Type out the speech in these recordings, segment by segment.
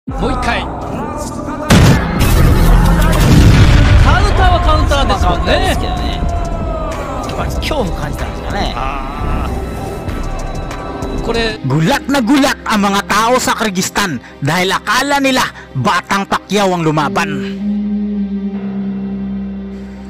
もう一回カウンターはカウンターですもんね。ですけどね、やっぱり恐怖感じたんですかね。これ Gulat na gulat ang mga tao sa Kyrgyzstan dahil akala nila Batang Pacquiao ang lumaban.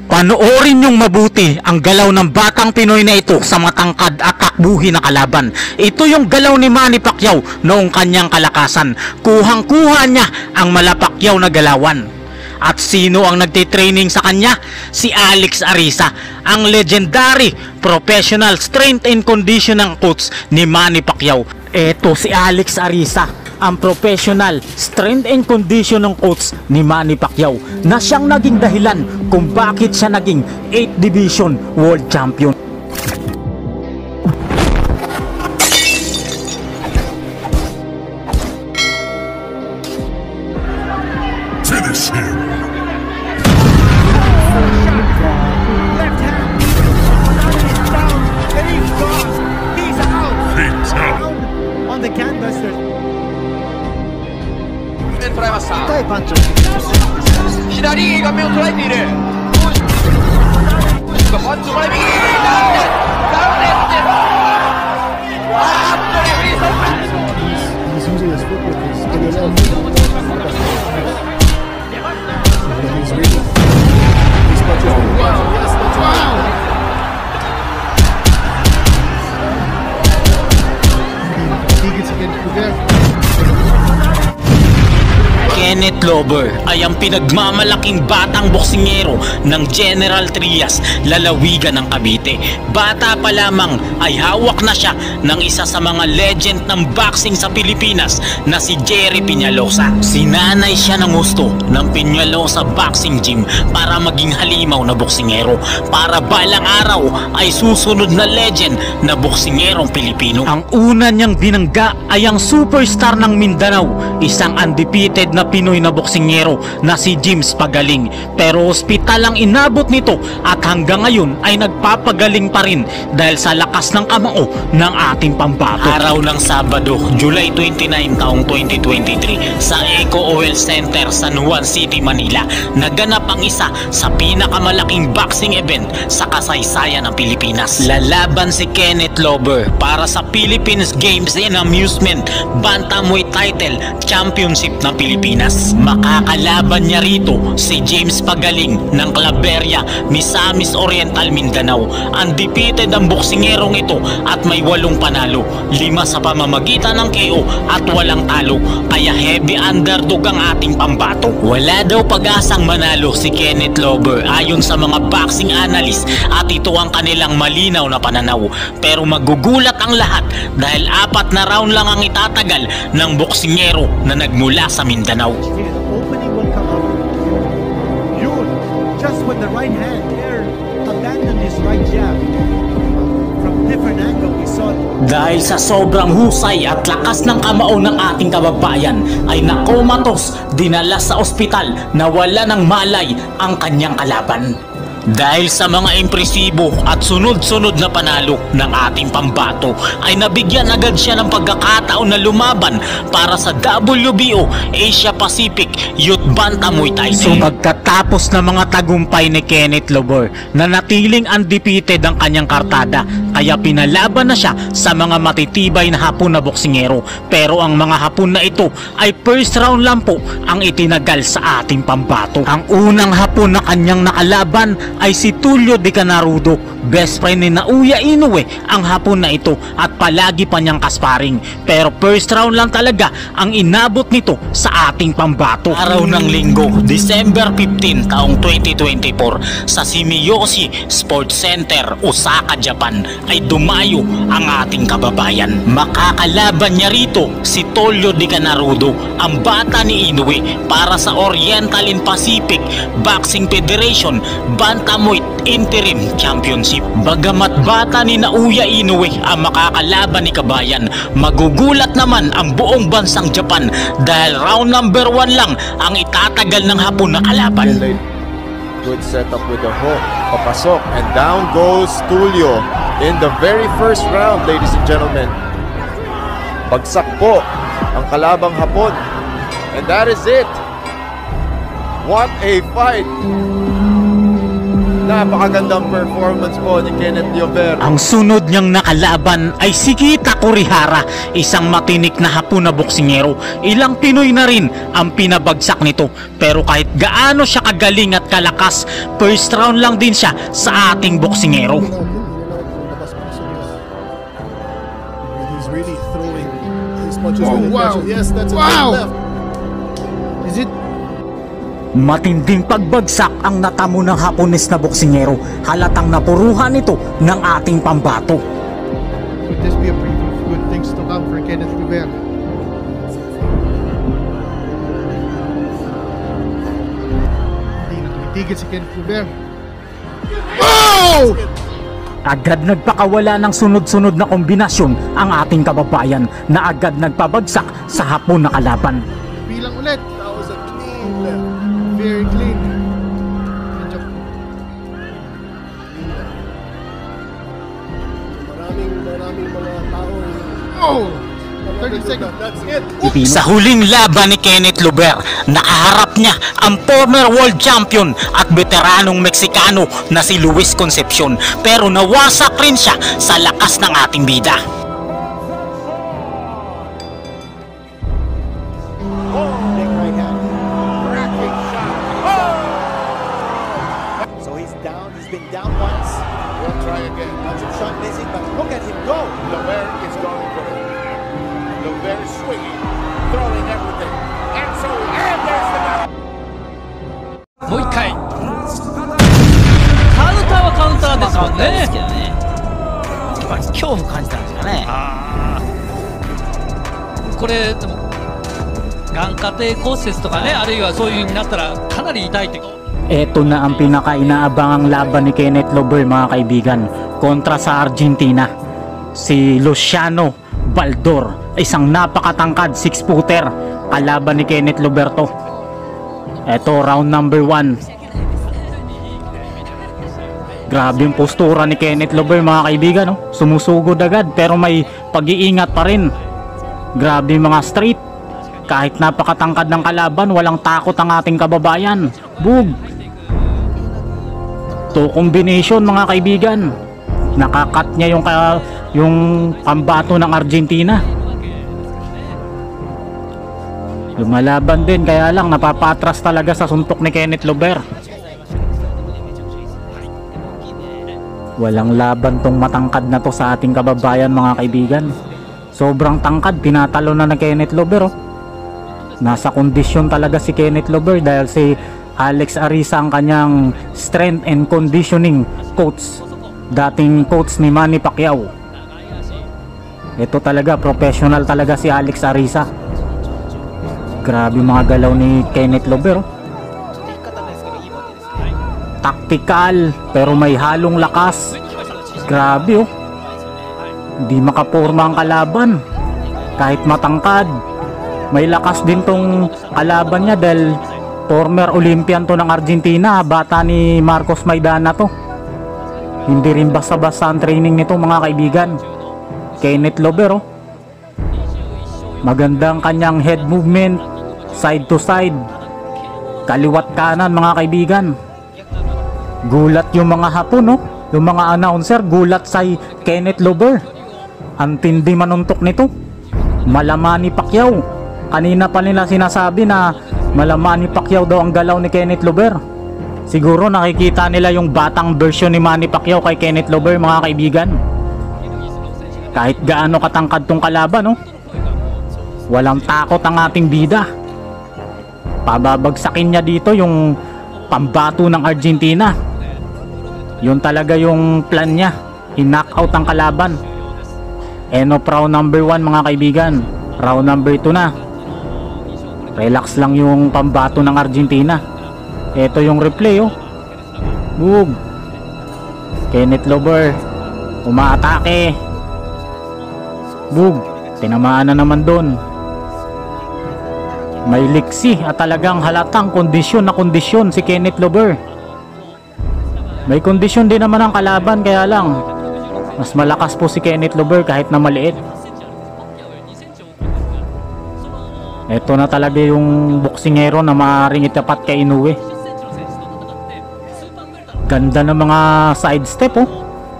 Panoorin niyong mabuti ang galaw ng batang Pinoy na ito sa matangkad at takbuhin na kalaban. Ito yung galaw ni Manny Pacquiao noong kanyang kalakasan. Kuhang-kuha niya ang mala Pacquiao na galawan. At sino ang nagtitraining sa kanya? Si Alex Ariza, ang legendary professional strength and conditioning coach ni Manny Pacquiao. Eto si Alex Ariza, ang professional strength and conditioning coach ni Manny Pacquiao, na siyang naging dahilan kung bakit siya naging 8th Division World Champion. Finish him. Left hand. He's down. He's gone. He's out. Fatal. On the canvas. 捉えました。痛いパンチ。左が目を捉えている。パンチを前右。ダウンです。あーっとレフェリーストップ。He's using his foot with his KLL. He's reading. These punches are yes, that's right. He gets again to there. Kenneth Lover ay ang pinagmamalaking batang boksingero ng General Trias, lalawigan ng Cavite. Bata pa lamang ay hawak na siya ng isa sa mga legend ng boxing sa Pilipinas na si Jerry Peñalosa. Sinanay siya ng gusto ng Peñalosa Boxing Gym para maging halimaw na boksingero, para balang araw ay susunod na legend na boksingerong Pilipino. Ang una niyang binangga ay ang superstar ng Mindanao, isang undefeated na Pinoy na boksingero na si James Pagaling, pero ospital ang inabot nito at hanggang ngayon ay nagpapagaling pa rin dahil sa lakas ng kamao ng ating pambato. Araw ng Sabado, July 29 taong 2023, sa Eco Oil Center, San Juan City, Manila, naganap ang isa sa pinakamalaking boxing event sa kasaysayan ng Pilipinas. Lalaban si Kenneth Lover para sa Philippines Games and Amusement Bantamweight Title Championship ng Pilipinas. Makakalaban niya rito si James Pagaling ng Claveria, Misamis Oriental, Mindanao. Undefeated ang boksingerong ito at may 8 panalo, 5 sa pamamagitan ng KO at walang talo, kaya heavy underdog ang ating pambato. Wala daw pag-asang manalo si Kenneth Lover ayon sa mga boxing analyst, at ito ang kanilang malinaw na pananaw. Pero magugulat ang lahat dahil 4 na round lang ang itatagal ng boksingero na nagmula sa Mindanao. The opening will come up. Yun, just when the right hand there abandoned his right jab. From different angle we saw it. Dahil sa sobrang husay at lakas ng kamao ng ating kababayan ay nakomatos, dinala sa ospital na wala ng malay ang kanyang kalaban. Dahil sa mga impresibo at sunod-sunod na panalo ng ating pambato ay nabigyan agad siya ng pagkakataon na lumaban para sa WBO Asia Pacific Youth Bantamweight Title. So pagkatapos ng mga tagumpay ni Kenneth Lover, na natiling undefeated ang kanyang kartada, kaya pinalaban na siya sa mga matitibay na Hapon na boksingero. Pero ang mga Hapon na ito ay first round lang po ang itinagal sa ating pambato. Ang unang Hapon na kanyang nakalaban ay si Tulio Di Canarudo. Best friend ni Naoya Inoue ang Hapon na ito at palagi pa niyang kasparing. Pero first round lang talaga ang inabot nito sa ating pambato. Araw ng Linggo, December 15 taong 2024, sa Shimiyoshi Sports Center, Osaka, Japan, ay dumayo ang ating kababayan. Makakalaban niya rito si Tulio Di Canarudo, ang bata ni Inoue, para sa Oriental and Pacific Boxing Federation Bantamweight Interim Championship. Bagamat bata ni Naoya Inoue ang makakalaban ni kabayan, magugulat naman ang buong bansang Japan dahil round number 1 lang ang itatagal ng Hapon na kalaban. Good setup with the hook, papasok, and down goes Tulio in the very first round, ladies and gentlemen. Bagsak po ang kalabang Hapon. And that is it. What a fight. Napakagandang performance po ni Kenneth Llober. Ang sunod niyang nakalaban ay si Kita Kurihara, isang matinik na Hapon na boksingero. Ilang Pinoy na rin ang pinabagsak nito, pero kahit gaano siya kagaling at kalakas, first round lang din siya sa ating boksingero. He's really throwing his punches with pressure. Yes, that's a good left. Is it? Matinding pagbagsak ang natamo ng Hapones na boksingero. Halatang napuruhan ito ng ating pambato. Could this be a preview of good things to come for Kenneth Llober? Hindi na tumitigil si Kenneth Llober. Oh! Agad nagpakawala ng sunod-sunod na kombinasyon ang ating kababayan na agad nagpabagsak sa Hapon na kalaban. Bilang ulit. That was a clean left. Very clean. Medyo maraming mga tao. Oh! 30 seconds. That's it. Sa huling laban ni Kenneth Llober, nakaharap niya ang former world champion at veteranong Meksikano na si Luis Concepcion, pero nawasak rin siya sa lakas ng ating bida. Big right hand. Cracking shot. So he's down. He's been down once. We'll try again. That's a shot missing, but look at him go. Llober is going for it. Llober swinging, throwing everything. And there's the knockout. もう一回カウンターはカウンターですもんね。やっぱり恐怖感じたんですかね。これでも眼下底骨折とかね、あるいはそういう風になったらかなり痛いって。 Ito na ang pinaka-inaabangang laban ni Kenneth Llober, mga kaibigan, kontra sa Argentina. Si Luciano Baldor, isang napakatangkad 6-footer, kalaban ni Kenneth Llober to. Ito, round number 1. Grabe yung postura ni Kenneth Llober, mga kaibigan, no? Sumusugod agad pero may pag-iingat pa rin. Grabe yung mga straight. Kahit napakatangkad ng kalaban, walang takot ang ating kababayan. Boom! To combination, mga kaibigan. Nakakat niya yung pambato ng Argentina. Lumalaban din, kaya lang napapatras talaga sa suntok ni Kenneth Llober. Walang laban tong matangkad na to sa ating kababayan, mga kaibigan. Sobrang tangkad, tinatalo na ng Kenneth Llober, oh. Nasa kondisyon talaga si Kenneth Llober dahil si Alex Ariza ang kanyang strength and conditioning coach, dating coach ni Manny Pacquiao. Ito talaga, professional talaga si Alex Ariza. Grabe mga galaw ni Kenneth Llober, oh. Tactical pero may halong lakas. Grabe, oh. Hindi makaporma ang kalaban. Kahit matangkad, may lakas din tong kalaban niya dahil former Olympian to ng Argentina. Bata ni Marcos Maidana to. Hindi rin basta-basta ang training nito, mga kaibigan. Kenneth Llober, oh. Magandang kanyang head movement, side to side, kaliwat kanan, mga kaibigan. Gulat yung mga Hapon, oh. Yung mga announcer, gulat sa Kenneth Llober. Ang tindi manuntok nito. Malaman ni Pacquiao. Kanina pa nila sinasabi na malaman ni Pacquiao daw ang galaw ni Kenneth Llober. Siguro nakikita nila yung batang version ni Manny Pacquiao kay Kenneth Llober, mga kaibigan. Kahit gaano katangkad tong kalaban, oh. Walang takot ang ating bida. Pababagsakin niya dito yung pambato ng Argentina. Yun talaga yung plan niya. I-knock out ang kalaban. End of round number 1, mga kaibigan. Round number 2 na. Relax lang yung pambato ng Argentina. Ito yung replay, oh. Boom. Kenneth Llober umaatake. Boom. Tinamaan na naman doon. May liksi at talagang halatang kondisyon na kondisyon si Kenneth Llober. May kondisyon din naman ang kalaban, kaya lang mas malakas po si Kenneth Llober kahit na maliit. Ito na talaga yung boksingero na maaaring itapat kay Inoue. Ganda ng mga side step, oh.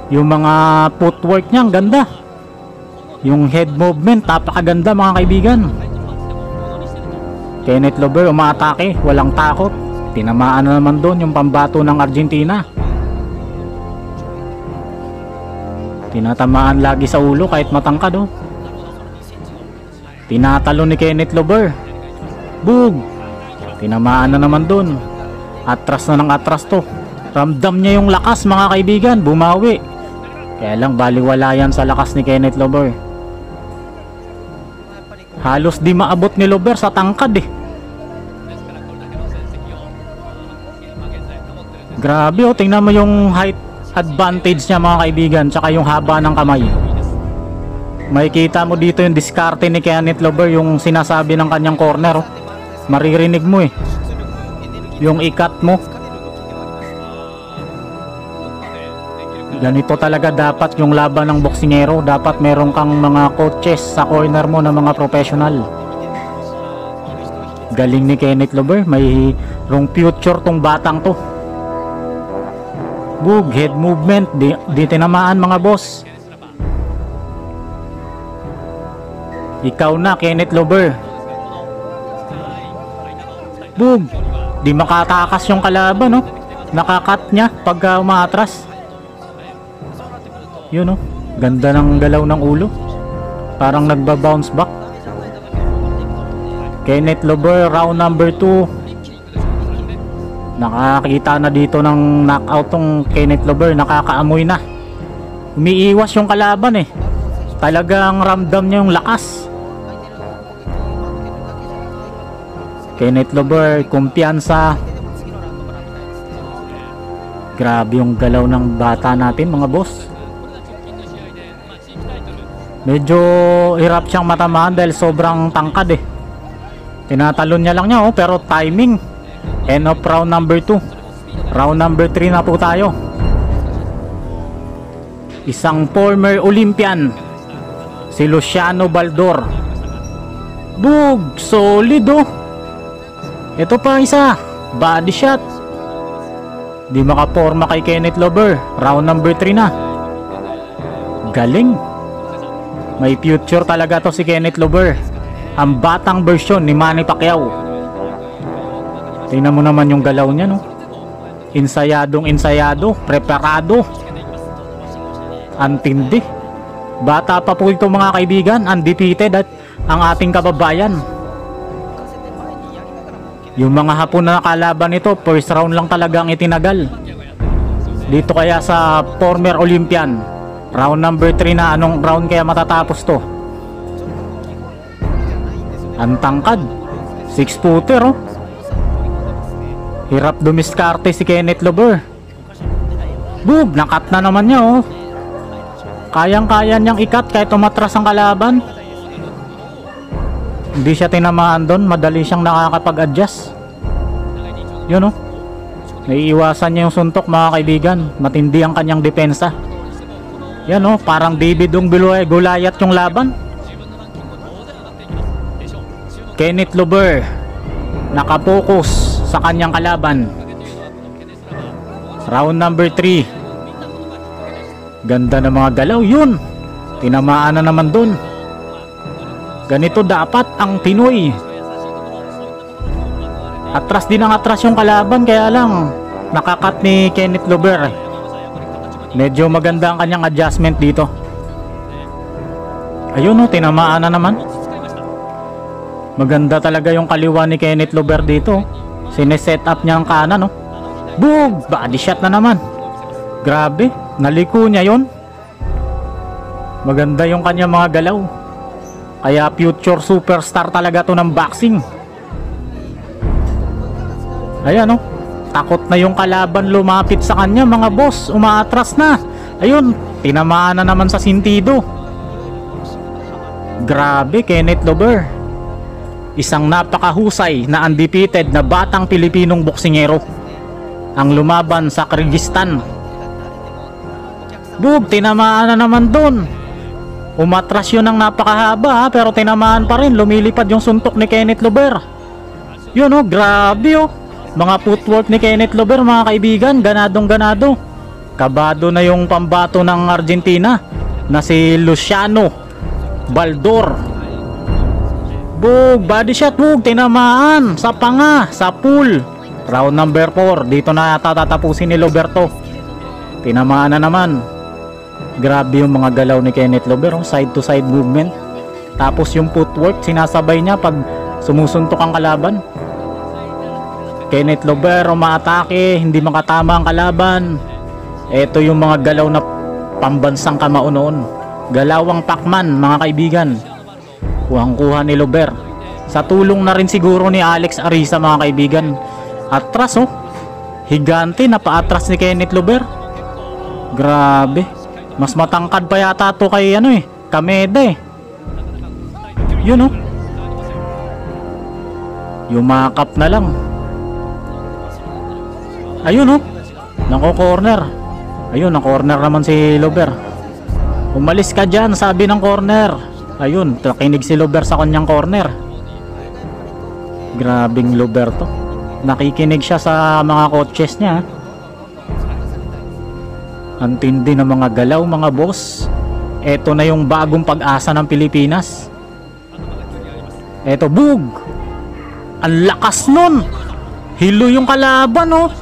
Yung mga footwork niya, ang ganda. Yung head movement, napakaganda mga kaibigan. Kenneth Lover umaatake, walang takot. Tinamaan na naman doon yung pambato ng Argentina. Tinatamaan lagi sa ulo kahit matangkad, oh. Tinatalo ni Kenneth Lover. Boom! Tinamaan na naman doon. Atras na ng atras to. Ramdam niya yung lakas mga kaibigan, bumawi. Kaya lang baliwala yan sa lakas ni Kenneth Lover. Halos di maabot ni Lover sa tangkad eh. Grabe, oh, tingnan mo yung height advantage niya mga kaibigan, tsaka yung haba ng kamay. Makikita mo dito yung diskarte ni Kenneth Lover, yung sinasabi ng kanyang corner, oh. Maririnig mo eh yung ikat mo. Ganito talaga dapat yung laban ng boksingero. Dapat meron kang mga coaches sa corner mo na mga professional. Galing ni Kenneth Lover, may wrong future tong batang to. Bug, head movement, di tinamaan mga boss. Ikaw na Kenneth Lover. Bug, di makatakas yung kalaban, no? Nakakat niya pagka umaatras. Yun, no? Ganda ng galaw ng ulo. Parang nagba-bounce back. Kenneth Lover, round number 2. Nakakita na dito ng knockout tong Kenneth Lover. Nakakaamoy na. Umiiwas yung kalaban eh. Talagang ramdam niya yung lakas. Kenneth Lover, kumpiyansa. Grabe yung galaw ng bata natin mga boss. Medyo hirap siyang matamaan dahil sobrang tangkad eh. Tinatalon niya lang niya, oh, pero timing. End of round number 2. Round number 3 na po tayo. Isang former Olympian, si Luciano Baldor. Bug, solid oh. Ito pa isa, body shot. Di makaporma kay Kenneth Lover. Round number 3 na. Galing. May future talaga to si Kenneth Lover. Ang batang version ni Manny Pacquiao. Tingnan mo naman yung galaw niya, no? Ensayado, preparado. Antindi. Bata pa po ito mga kaibigan, undefeated at ang ating kababayan. Yung mga hapon na nakalaban nito, first round lang talagang itinagal. Dito kaya sa former Olympian, round number 3 na, anong round kaya matatapos to? Ang tangkad, 6-footer, oh. Hirap dumiskarte si Kenneth Lover. Boom, nakat na naman niya, oh. Kayang-kaya niyang ikat kahit umatras ang kalaban. Hindi siya tinamaan doon, madali siyang nakakapag-adjust. Yun, oh. Naiiwasan niya yung suntok mga kaibigan. Matindi ang kanyang depensa. Yan, oh, parang David Goliath yung laban. Kenneth Lover nakapokus sa kanyang kalaban. Round number 3. Ganda ng mga galaw. Yun, tinamaan na naman dun. Ganito dapat ang Pinoy. Atras din ang atras yung kalaban, kaya lang nakakat ni Kenneth Lover. Medyo maganda ang kanyang adjustment dito. Ayun, oh, tinamaan na naman. Maganda talaga yung kaliwa ni Kenneth Lover dito. Sineset up niya ang kanan, no? Boom! Body shot na naman. Grabe, naliko niya yon. Maganda yung kanyang mga galaw. Kaya future superstar talaga to ng boxing. Ayan, no? Takot na yung kalaban lumapit sa kanya mga boss. Umaatras na. Ayun, tinamaan na naman sa sintido. Grabe, Kenneth Lover. Isang napakahusay na undefeated na batang Pilipinong boksingero ang lumaban sa Kyrgyzstan. Boom, tinamaan na naman dun. Umatras yun ng napakahaba ha, pero tinamaan pa rin. Lumilipad yung suntok ni Kenneth Lober. Yun oh, grabe oh. Mga footwork ni Kenneth Lober mga kaibigan, ganadong ganado. Kabado na yung pambato ng Argentina na si Luciano Baldor. Bug, body shot, bug, tinamaan sa panga, sa pool. Round number 4, dito na yata tatapusin ni Loberto. Tinamaan na naman. Grabe yung mga galaw ni Kenneth Lober, oh, side to side movement. Tapos yung footwork, sinasabay niya pag sumusuntok ang kalaban. Kenneth Lober umaatake, hindi makatama ang kalaban. Ito yung mga galaw na pambansang kamao noon. Galawang Pacman mga kaibigan. Kuhang-kuha ni Lober. Sa tulong na rin siguro ni Alex Ariza mga kaibigan. Atras oh. Higante na paatras ni Kenneth Lober. Grabe. Mas matangkad pa yata to kay ano eh, Kameda eh. Yun oh. Yumakap na lang. Ayun oh. Nako-corner. Ayun, na-corner naman si Lober. Umalis ka dyan, sabi ng corner. Ayun, nakinig si Lober sa kanyang corner. Grabing Lober to. Nakikinig siya sa mga coaches niya. Ang tindi ng mga galaw mga boss. Eto na yung bagong pag-asa ng Pilipinas. Eto, bug! Ang lakas nun! Hilo yung kalaban oh.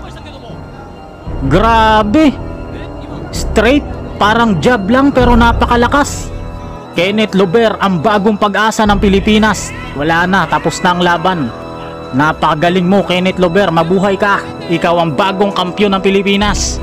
Grabe! Straight, parang jab lang pero napakalakas. Kenneth Lober, ang bagong pag-asa ng Pilipinas. Wala na, tapos na ang laban. Napakagaling mo Kenneth Lober, mabuhay ka. Ikaw ang bagong kampiyon ng Pilipinas.